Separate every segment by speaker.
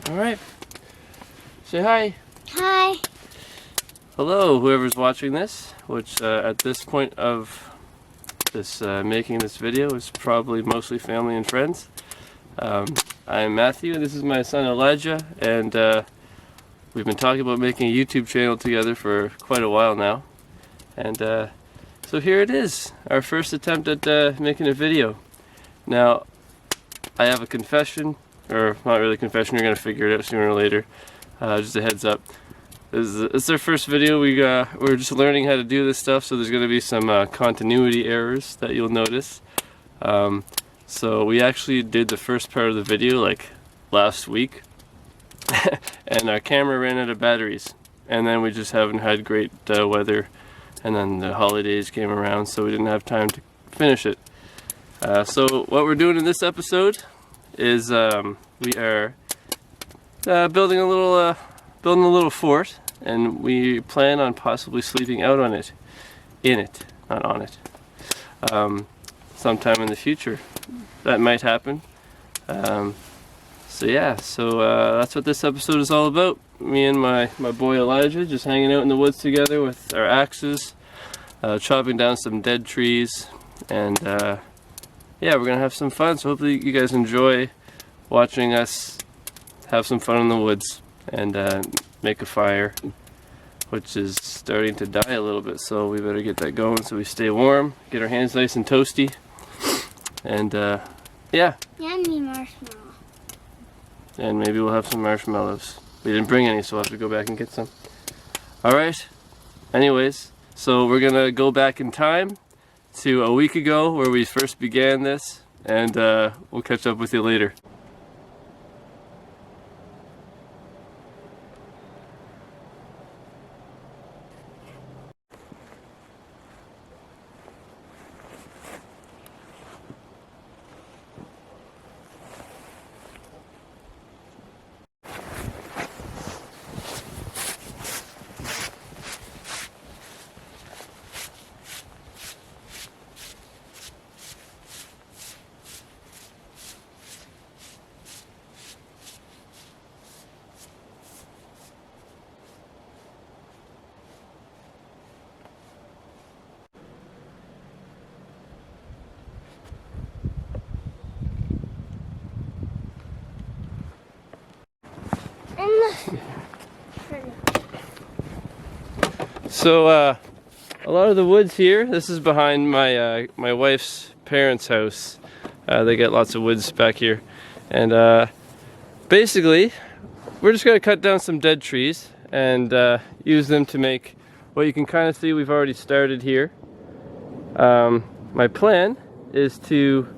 Speaker 1: Alright. Say hi.
Speaker 2: Hi.
Speaker 1: Hello, whoever's watching this, which at this point of this making this video is probably mostly family and friends. I'm Matthew, and this is my son Elijah, and we've been talking about making a YouTube channel together for quite a while now. And so here it is, our first attempt at making a video. Now, I have a confession, or not really a confession, you're going to figure it out sooner or later. Just a heads up. It's our first video. We're just learning how to do this stuff, so there's going to be some continuity errors that you'll notice. So we actually did the first part of the video like last week, and our camera ran out of batteries, and then we just haven't had great weather, and then the holidays came around, so we didn't have time to finish it. So what we're doing in this episode is we are building a little fort, and we plan on possibly sleeping out on it, not on it, sometime in the future. That might happen. So yeah, that's what this episode is all about. Me and my boy Elijah just hanging out in the woods together with our axes, chopping down some dead trees, and yeah, we're gonna have some fun. So hopefully you guys enjoy watching us have some fun in the woods and make a fire, which is starting to die a little bit, so we better get that going so we stay warm, get our hands nice and toasty, and yeah.
Speaker 2: Yummy marshmallow.
Speaker 1: And maybe we'll have some marshmallows. We didn't bring any, so we'll have to go back and get some. Alright, anyways, so we're gonna go back in time to a week ago where we first began this, and we'll catch up with you later. So a lot of the woods here, this is behind my my wife's parents' house. They get lots of woods back here, and basically we're just going to cut down some dead trees and use them to make what you can kind of see we've already started here. My plan is to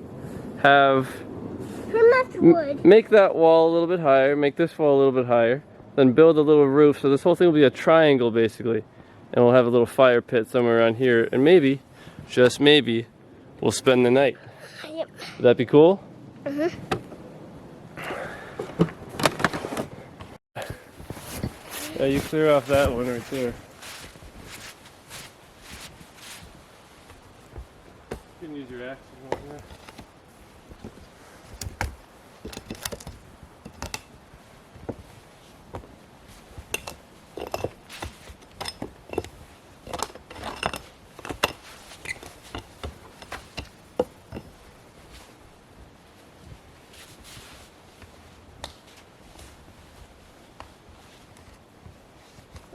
Speaker 1: make that wall a little bit higher, make this wall a little bit higher, then build a little roof, so this whole thing will be a triangle basically. And we'll have a little fire pit somewhere around here, and maybe, just maybe, we'll spend the night.
Speaker 2: Yep.
Speaker 1: Would that be cool?
Speaker 2: Mm-hmm.
Speaker 1: Yeah, you clear off that one right there. You can use your axe if you want.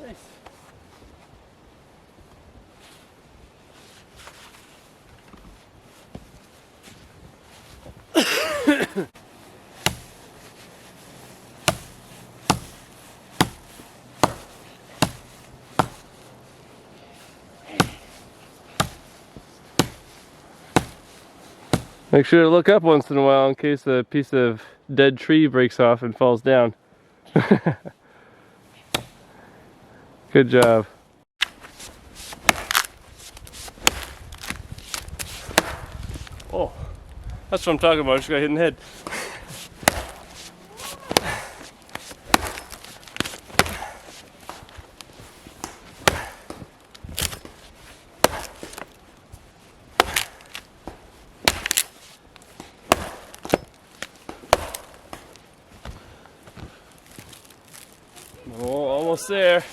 Speaker 1: Nice. Make sure to look up once in a while in case a piece of dead tree breaks off and falls down. Good job. Oh, that's what I'm talking about. I just got hit in the head. Oh, almost there.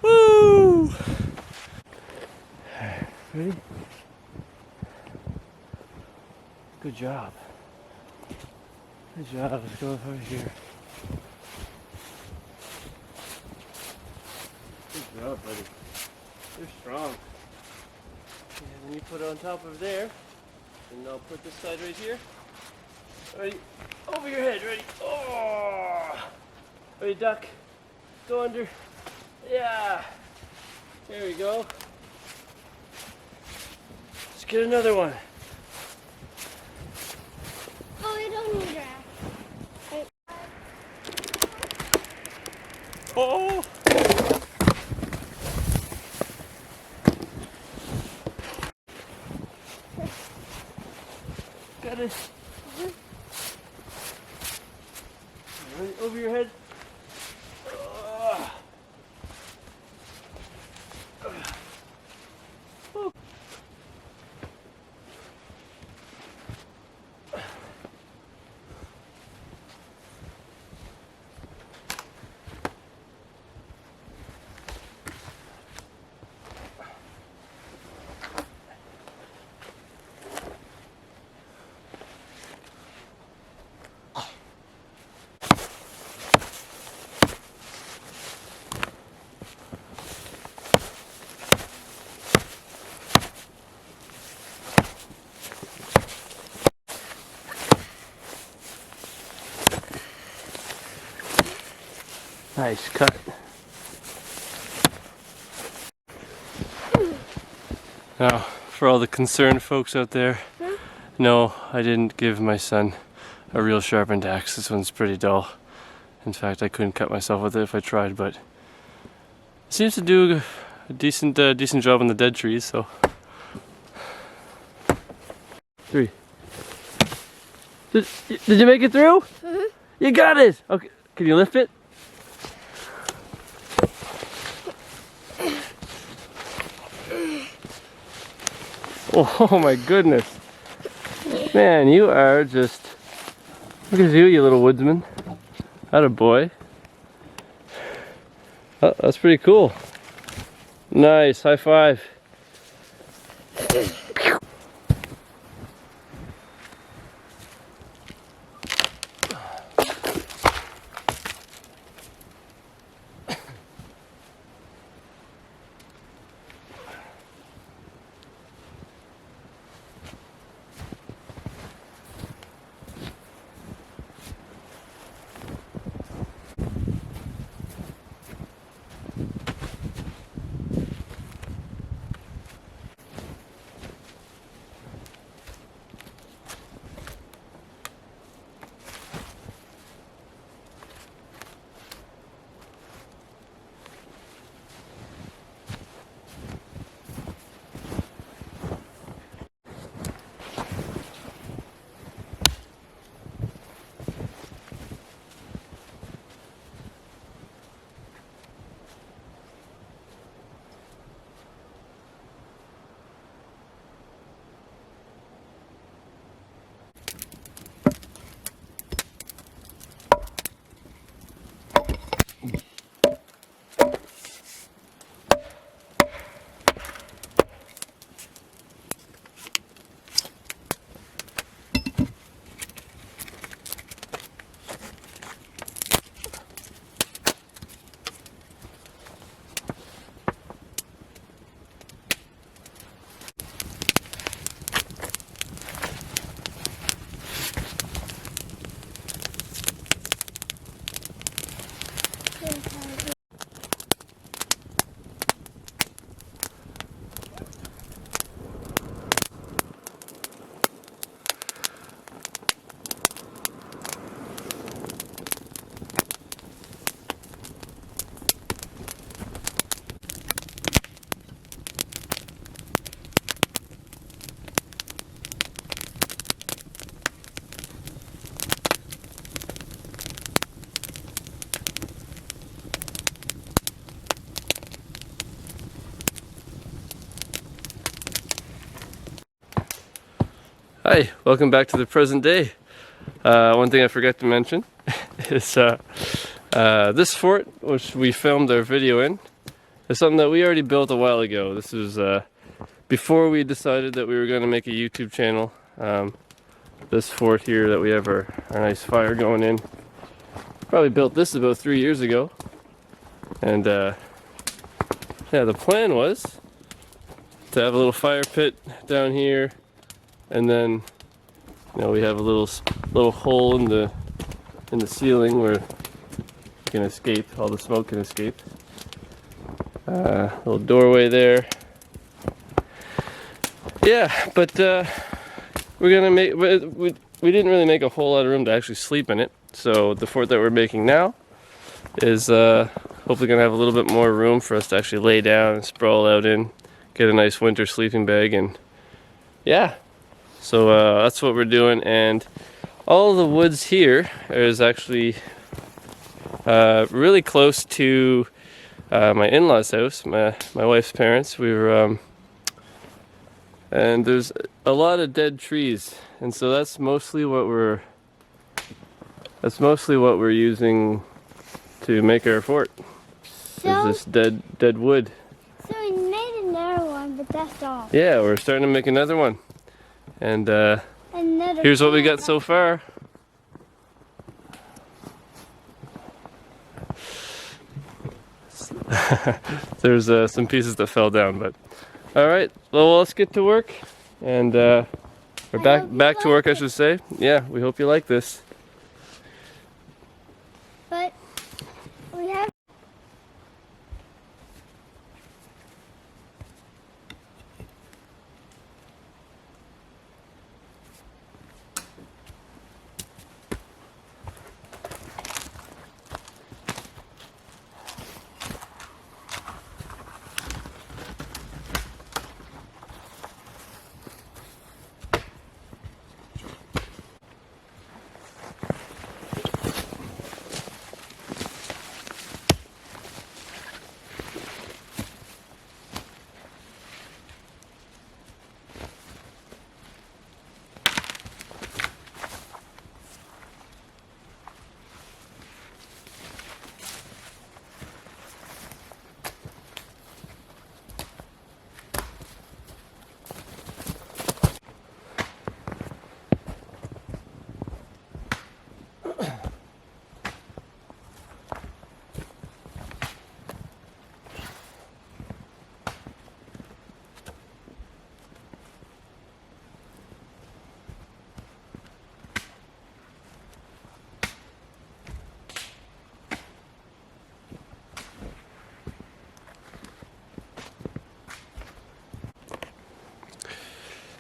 Speaker 1: Woo! Ready? Good job. Good job. Let's go over here. Good job, buddy. You're strong. And then you put it on top of there. And I'll put this side right here. Ready? Over your head. Ready? Oh! Ready, duck. Go under. Yeah. There we go. Let's get another one.
Speaker 2: Oh, I don't need that.
Speaker 1: Oh! Got it. Ready? Over your head. Nice cut. Now, for all the concerned folks out there, no, I didn't give my son a real sharpened axe. This one's pretty dull. In fact, I couldn't cut myself with it if I tried, but it seems to do a decent job on the dead trees, so. 3. Did you make it through?
Speaker 2: Mm-hmm.
Speaker 1: You got it! Okay, can you lift it? Oh my goodness. Man, you are just... Look at you, you little woodsman. Atta boy. Oh, that's pretty cool. Nice, high five. Hi, welcome back to the present day. One thing I forgot to mention is this fort, which we filmed our video in, is something that we already built a while ago. This was before we decided that we were going to make a YouTube channel. This fort here that we have our nice fire going in, probably built this about 3 years ago. And yeah, the plan was to have a little fire pit down here, and then we have a little hole in the ceiling where you can escape, all the smoke can escape. Little doorway there. Yeah, but we're gonna make. We didn't really make a whole lot of room to actually sleep in it. So the fort that we're making now is hopefully gonna have a little bit more room for us to actually lay down and sprawl out in, get a nice winter sleeping bag, and yeah. So that's what we're doing, and all the woods here is actually really close to my in-laws' house, my wife's parents. We were, and there's a lot of dead trees, and so that's mostly what we're using to make our fort.
Speaker 2: So,
Speaker 1: is this dead wood.
Speaker 2: So we made another one, but that's all.
Speaker 1: Yeah, we're starting to make another one. And here's what we got so far. There's some pieces that fell down, but all right. Well, let's get to work, and we're back to work, I should say. Yeah, we hope you like this.
Speaker 2: But we have.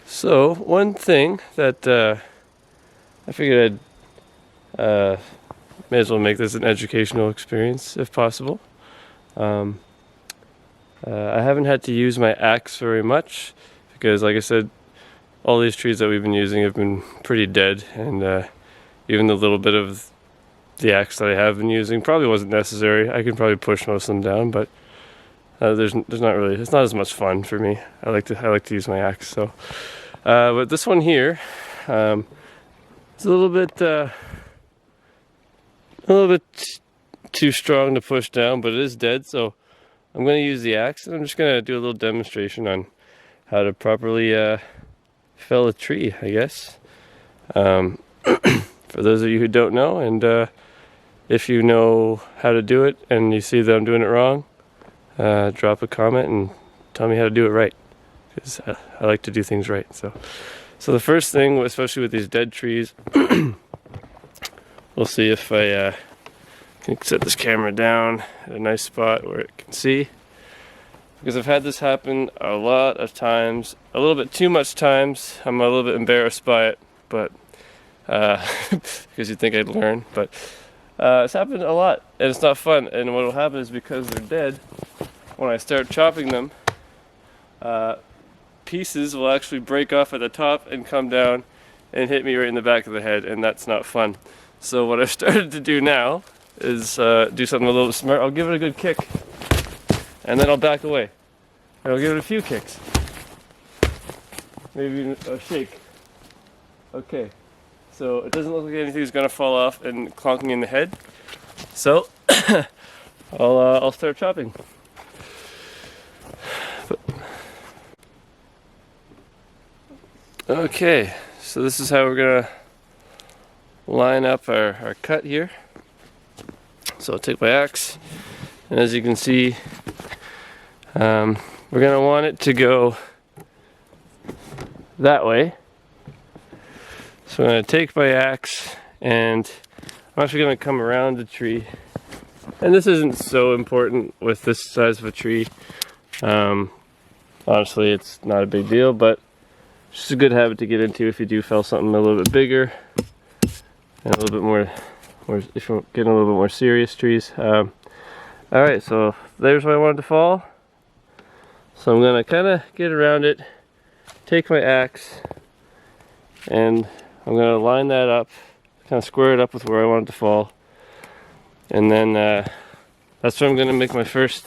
Speaker 1: So one thing that I figured I'd may as well make this an educational experience if possible. I haven't had to use my axe very much because, like I said, all these trees that we've been using have been pretty dead, and even the little bit of the axe that I have been using probably wasn't necessary. I can probably push most of them down, but there's not really, it's not as much fun for me. I like to use my axe. So, but this one here, it's a little bit too strong to push down, but it is dead. So I'm going to use the axe, and I'm just going to do a little demonstration on how to properly fell a tree, I guess. For those of you who don't know, and if you know how to do it and you see that I'm doing it wrong, drop a comment and tell me how to do it right, because I like to do things right. So the first thing, especially with these dead trees, we'll see if I can set this camera down at a nice spot where it can see, because I've had this happen a lot of times, a little bit too much times. I'm a little bit embarrassed by it, but because you'd think I'd learn, but it's happened a lot, and it's not fun. And what will happen is, because they're dead, when I start chopping them, pieces will actually break off at the top and come down and hit me right in the back of the head, and that's not fun. So what I've started to do now is do something a little bit smart. I'll give it a good kick, and then I'll back away, and I'll give it a few kicks, maybe even a shake, Okay, so it doesn't look like anything's gonna fall off and clonk me in the head. So I'll start chopping. Okay, so this is how we're gonna line up our cut here. So I'll take my axe, and as you can see, we're gonna want it to go that way. So I'm gonna take my axe, and I'm actually gonna come around the tree. And this isn't so important with this size of a tree. Honestly, it's not a big deal, but just a good habit to get into if you do fell something a little bit bigger and a little bit more if you're getting a little bit more serious trees. Alright, so there's where I wanted to fall. So I'm gonna kind of get around it, take my axe, and I'm gonna line that up, kind of square it up with where I want it to fall. And then that's where I'm gonna make my first,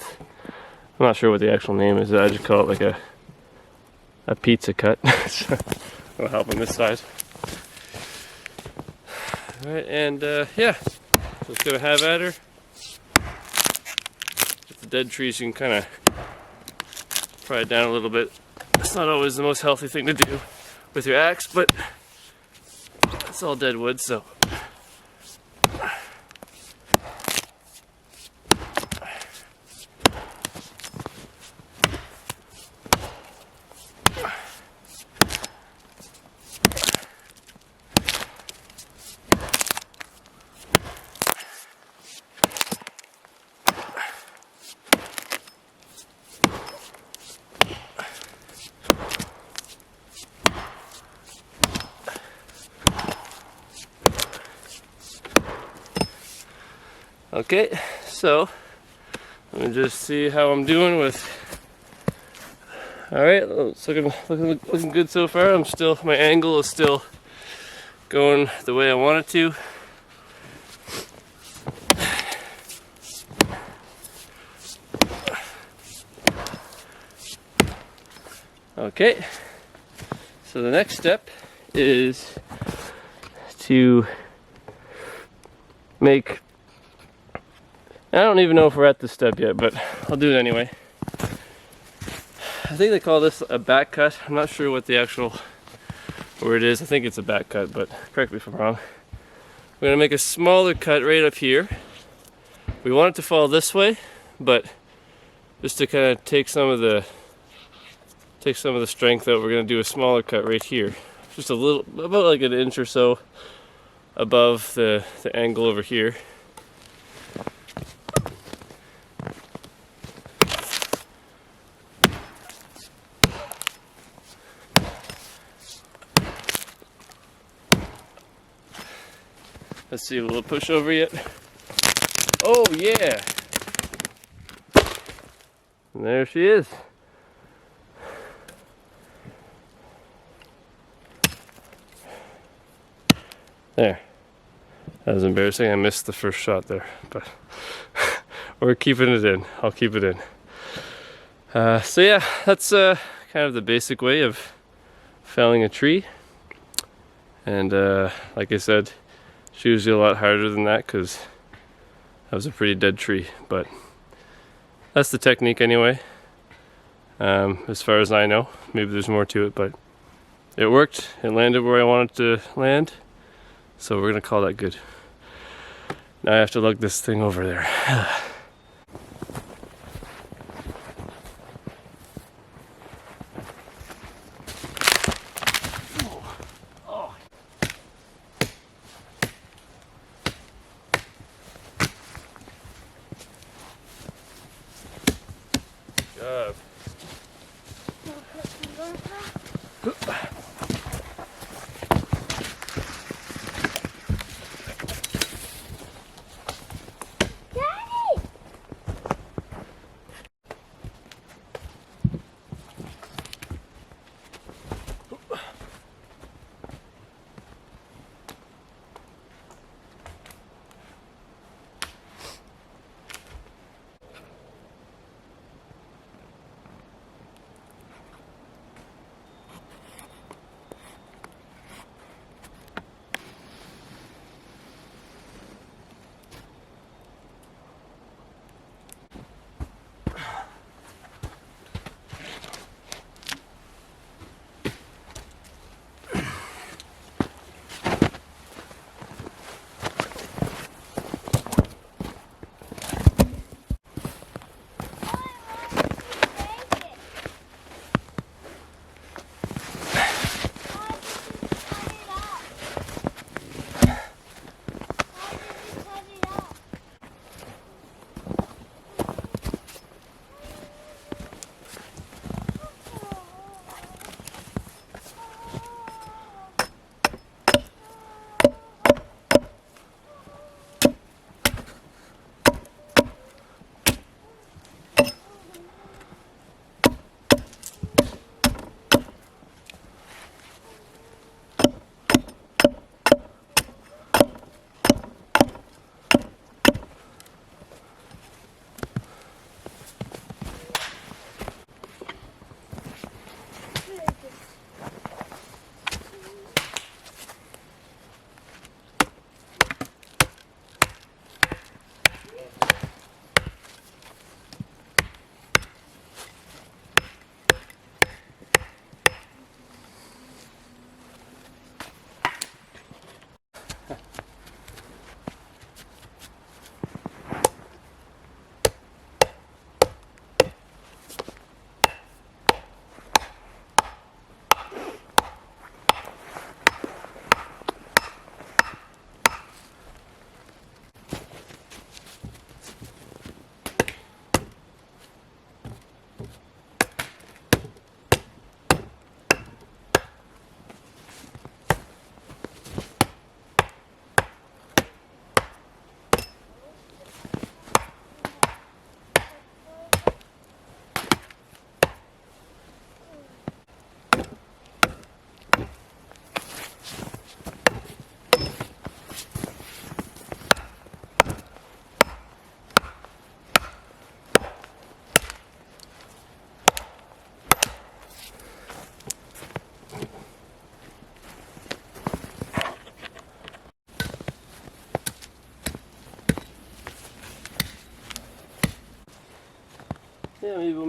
Speaker 1: I'm not sure what the actual name is, I just call it like a pizza cut. So it'll help on this side. Alright, and yeah, just gonna have at her. With the dead trees, you can kind of pry it down a little bit. It's not always the most healthy thing to do with your axe, but it's all dead wood, so. Okay, so let me just see how I'm doing with. All right, it's looking good so far. My angle is still going the way I want it to. Okay, so the next step is to make. I don't even know if we're at this step yet, but I'll do it anyway. I think they call this a back cut. I'm not sure what the actual word is. I think it's a back cut, but correct me if I'm wrong. We're gonna make a smaller cut right up here. We want it to fall this way, but just to kind of take some of the strength out, we're gonna do a smaller cut right here. Just a little, about like an inch or so above the angle over here. Let's see, will it push over yet? Oh yeah! And there she is. There. That was embarrassing. I missed the first shot there, but we're keeping it in. I'll keep it in. So yeah, that's kind of the basic way of felling a tree. And like I said, it's usually a lot harder than that because that was a pretty dead tree, but that's the technique anyway. As far as I know, maybe there's more to it, but it worked. It landed where I wanted to land, so we're gonna call that good. Now I have to lug this thing over there.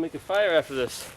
Speaker 1: make a fire after this.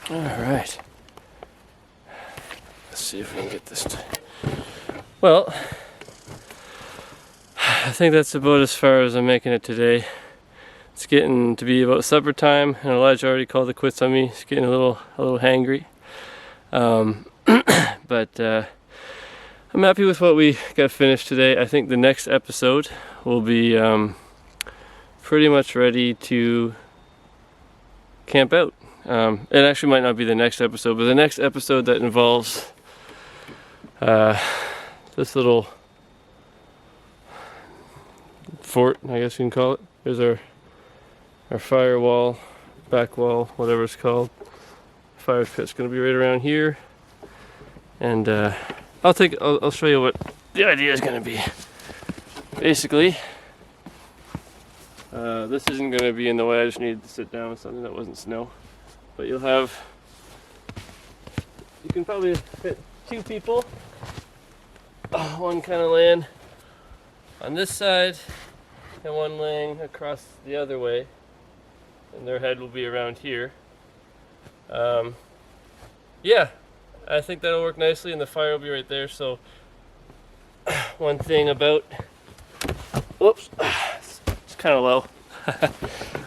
Speaker 1: All right. Let's see if we can get this. Well, I think that's about as far as I'm making it today. It's getting to be about supper time, and Elijah already called it quits on me. He's getting a little hangry. But I'm happy with what we got finished today. I think the next episode will be pretty much ready to camp out. It actually might not be the next episode, but the next episode that involves this little fort, I guess you can call it. There's our firewall, back wall, whatever it's called. Fire pit's going to be right around here, and I'll show you what the idea is going to be. Basically, this isn't going to be in the way. I just needed to sit down with something that wasn't snow. But you can probably fit 2 people, one kind of laying on this side and one laying across the other way, and their head will be around here. Yeah, I think that'll work nicely, and the fire will be right there. So one thing about, whoops, it's kind of low.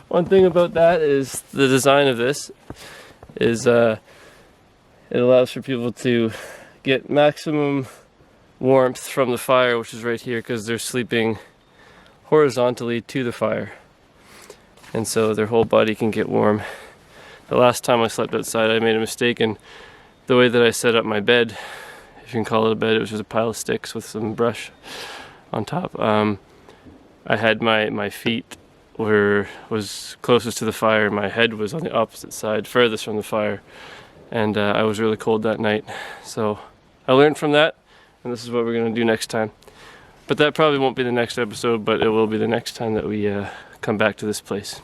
Speaker 1: One thing about that is the design of this is it allows for people to get maximum warmth from the fire, which is right here, because they're sleeping horizontally to the fire, and so their whole body can get warm. The last time I slept outside, I made a mistake in the way that I set up my bed, if you can call it a bed. It was just a pile of sticks with some brush on top. I had my feet was closest to the fire. My head was on the opposite side, furthest from the fire, and I was really cold that night. So I learned from that, and this is what we're going to do next time. But that probably won't be the next episode, but it will be the next time that we come back to this place.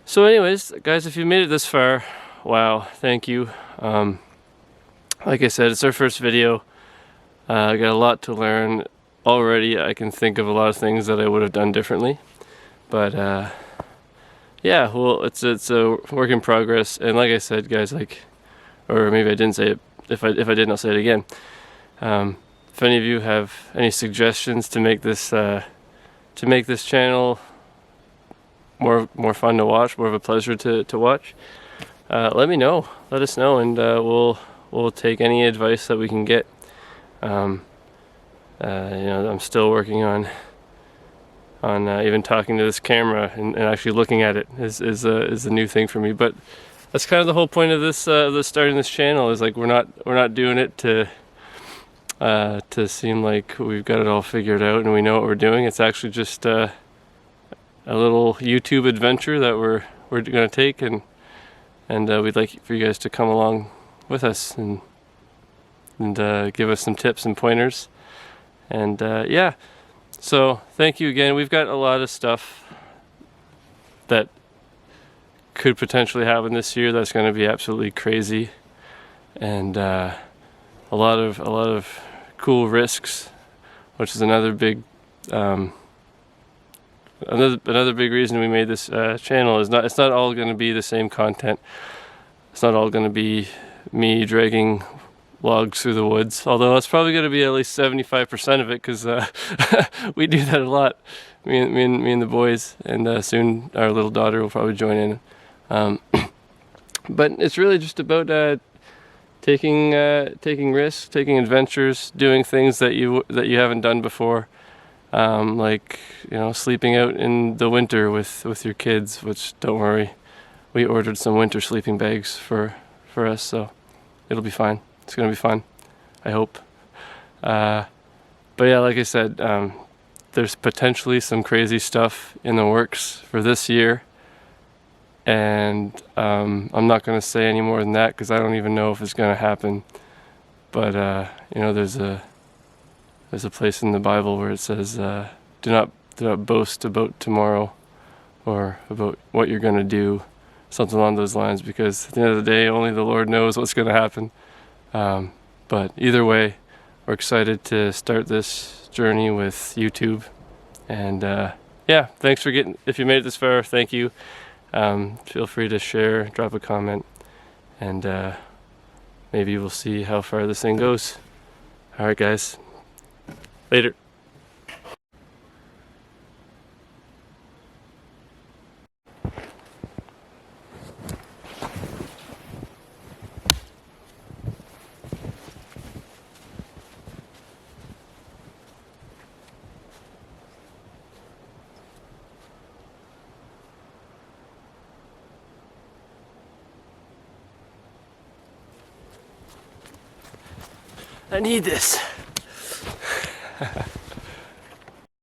Speaker 1: So anyways, guys, if you made it this far, wow, thank you. Like I said, it's our first video. I got a lot to learn. Already I can think of a lot of things that I would have done differently, but yeah, well, it's a work in progress. And like I said, guys, or maybe I didn't say it. If I didn't, I'll say it again. if any of you have any suggestions to make this channel more fun to watch, more of a pleasure to watch, let me know. Let us know, and we'll take any advice that we can get. You know, I'm still working on even talking to this camera and actually looking at it is a new thing for me. But that's kind of the whole point of this starting this channel, is like we're not doing it to seem like we've got it all figured out and we know what we're doing. It's actually just a little YouTube adventure that we're going to take, and we'd like for you guys to come along with us and give us some tips and pointers. And yeah, so thank you again. We've got a lot of stuff that could potentially happen this year that's going to be absolutely crazy, and a lot of cool risks, which is another big another big reason we made this channel. It's not all going to be the same content. It's not all going to be me dragging logs through the woods, although that's probably going to be at least 75% of it, because we do that a lot, me and the boys, and soon our little daughter will probably join in. But it's really just about taking risks, taking adventures, doing things that you haven't done before, like, you know, sleeping out in the winter with your kids. Which, don't worry, we ordered some winter sleeping bags for us, so it'll be fine. It's gonna be fun, I hope. But yeah, like I said, there's potentially some crazy stuff in the works for this year, and I'm not going to say any more than that, because I don't even know if it's going to happen. But you know, there's a place in the Bible where it says, do not boast about tomorrow, or about what you're going to do, something along those lines, because at the end of the day, only the Lord knows what's going to happen. But either way, we're excited to start this journey with YouTube. And yeah, thanks for if you made it this far, thank you. Feel free to share, drop a comment, and maybe we'll see how far this thing goes. Alright guys, later. I need this.